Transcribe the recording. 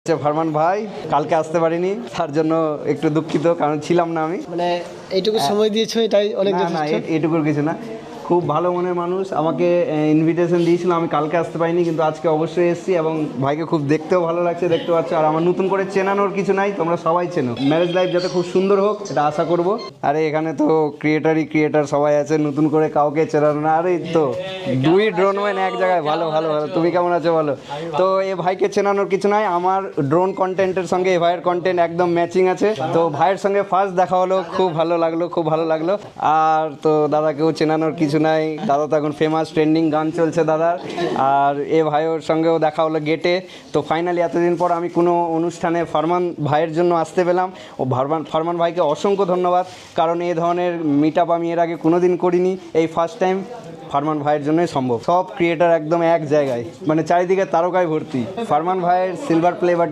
ফারমান ভাই কালকে আসতে পারিনি, তার জন্য একটু দুঃখিত, কারণ ছিলাম না আমি। মানে এইটুকু সময় দিয়েছো, এটাই অনেক না না, যথেষ্ট। এটুকুর কিছু না। খুব ভালো মনের মানুষ, আমাকে ইনভিটেশন দিয়েছিল, আমি কালকে আসতে পারিনি, কিন্তু আজকে অবশ্যই এসেছি এবং ভাইকে খুব দেখতেও ভালো লাগছে, দেখতে পাচ্ছ। আর আমার নতুন করে চেনানোর কিছু নাই, তোমরা সবাই চেনো। ম্যারেজ লাইফ যাতে খুব সুন্দর হোক এটা আশা করব। আরে এখানে তো ক্রিয়েটার সবাই আছে, নতুন করে কাউকে চেনানো না। আরে তো দুই ড্রোনম্যান এক জায়গায়, ভালো ভালো ভালো। তুমি কেমন আছো বলো? তো এ ভাইকে চেনানোর কিছু নাই, আমার ড্রোন কন্টেন্টের সঙ্গে এ ভাইয়ের কন্টেন্ট একদম ম্যাচিং আছে। তো ভাইয়ের সঙ্গে ফার্স্ট দেখা হলো, খুব ভালো লাগলো, খুব ভালো লাগলো। আর তো দাদাকেও চেনানোর কিছু নাই, দাদা তো এখন ফেমাস, ট্রেন্ডিং গান চলছে দাদার। আর এ ভাইয়ের সঙ্গেও দেখা হলো গেটে। তো ফাইনালি এতদিন পর আমি কোনো অনুষ্ঠানে ফারমান ভাইয়ের জন্য আসতে পেলাম। ও ফারমান ভাইকে অসংখ্য ধন্যবাদ, কারণ এই ধরনের মিট আপ আমি এর আগে কোনো দিন করিনি, এই ফার্স্ট টাইম ফারমান ভাইয়ের জন্যই সম্ভব। সব ক্রিয়েটার একদম এক জায়গায়, মানে চারিদিকে তারকায় ভর্তি। ফারমান ভাইয়ের সিলভার প্লে বাটন।